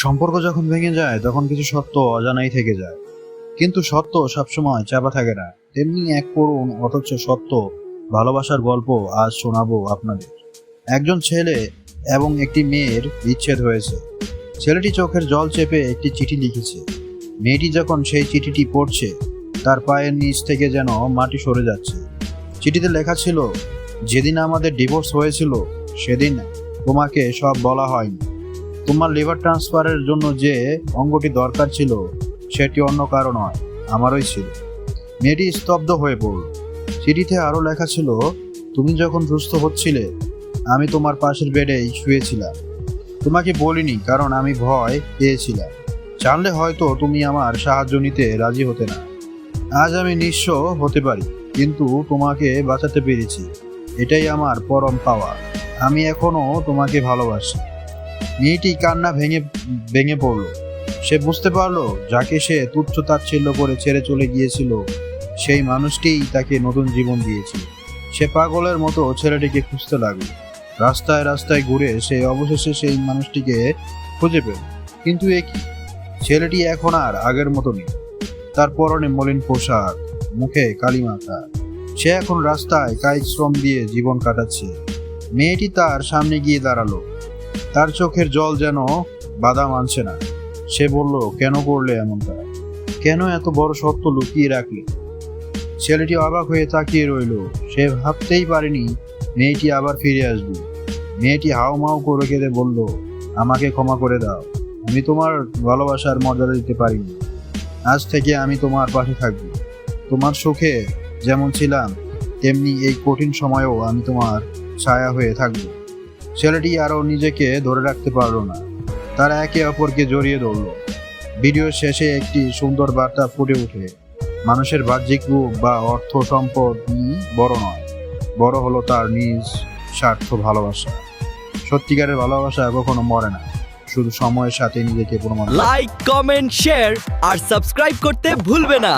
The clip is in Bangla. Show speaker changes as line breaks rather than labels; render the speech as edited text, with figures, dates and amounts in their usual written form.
সম্পর্ক যখন ভেঙে যায় তখন কিছু সত্য অজানাই থেকে যায়, কিন্তু সত্য সবসময় চাপা থাকে না। তেমনি এক করুণ অথচ সত্য ভালোবাসার গল্প আজ শোনাবো আপনাদের। একজন ছেলে এবং একটি মেয়ের বিচ্ছেদ হয়েছে। ছেলেটি চোখের জল চেপে একটি চিঠি লিখেছে। মেয়েটি যখন সেই চিঠিটি পড়ছে তার পায়ের নিচ থেকে যেন মাটি সরে যাচ্ছে। চিঠিতে লেখা ছিল, যেদিন আমাদের ডিভোর্স হয়েছিল সেদিন তোমাকে সব বলা হয়নি। তোমার লিভার ট্রান্সফারের জন্য যে অঙ্গটি দরকার ছিল সেটি অন্য কারো নয়, আমারই ছিল। মেয়েটি স্তব্ধ হয়ে পড়ল। চিঠিতে আরও লেখা ছিল, তুমি যখন সুস্থ হচ্ছিলে আমি তোমার পাশের বেডেই শুয়েছিলাম। তোমাকে বলিনি কারণ আমি ভয় পেয়েছিলাম। জানলে হয়তো তুমি আমার সাহায্য নিতে রাজি হতে না। আজ আমি নিঃস্ব হতে পারি, কিন্তু তোমাকে বাঁচাতে পেরেছি, এটাই আমার পরম পাওয়া। আমি এখনো তোমাকে ভালোবাসি। মেয়েটি কান্না ভেঙে ভেঙে পড়ল। সে বুঝতে পারলো যাকে সে তুচ্ছ তাচ্ছিল্য করে ছেড়ে চলে গিয়েছিল সেই মানুষটিই তাকে নতুন জীবন দিয়েছিল। সে পাগলের মতো ছেলেটিকে খুঁজতে লাগলো। রাস্তায় রাস্তায় ঘুরে সে অবশেষে সেই মানুষটিকে খুঁজে পেল। কিন্তু এ কি, ছেলেটি এখন আর আগের মতো নেই। তার পরনে মলিন পোশাক, মুখে কালি মাখা। সে এখন রাস্তায় কায়িক শ্রম দিয়ে জীবন কাটাচ্ছে। মেয়েটি তার সামনে গিয়ে দাঁড়ালো। তার চোখের জল যেন বাধা মানছে না। সে বলল, কেন করলে এমনটা? কেন এত বড় সত্য লুকিয়ে রাখলে? ছেলেটি অবাক হয়ে তাকিয়ে রইল। সে ভাবতেই পারেনি মেয়েটি আবার ফিরে আসবে। মেয়েটি হাউমাউ করে কেঁদে বলল, আমাকে ক্ষমা করে দাও, আমি তোমার ভালোবাসার মর্যাদা দিতে পারিনি। আজ থেকে আমি তোমার পাশে থাকব। তোমার সুখে যেমন ছিলাম তেমনি এই কঠিন সময়েও আমি তোমার ছায়া হয়ে থাকব। ছেলেটি আরও নিজেকে ধরে রাখতে পারল না। তারা একে অপরকে জড়িয়ে ধরল। ভিডিও শেষে একটি সুন্দর বার্তা ফুটে ওঠে, মানুষের বাহ্যিক রূপ বা অর্থ সম্পদ বড় নয়, বড় হলো তার নিজ স্বার্থ ভালোবাসা। সত্যিকারের ভালোবাসা কখনো মরে না, শুধু সময়ের সাথে নিজেকে প্রমাণ।
লাইক, কমেন্ট, শেয়ার আর সাবস্ক্রাইব করতে ভুলবে না।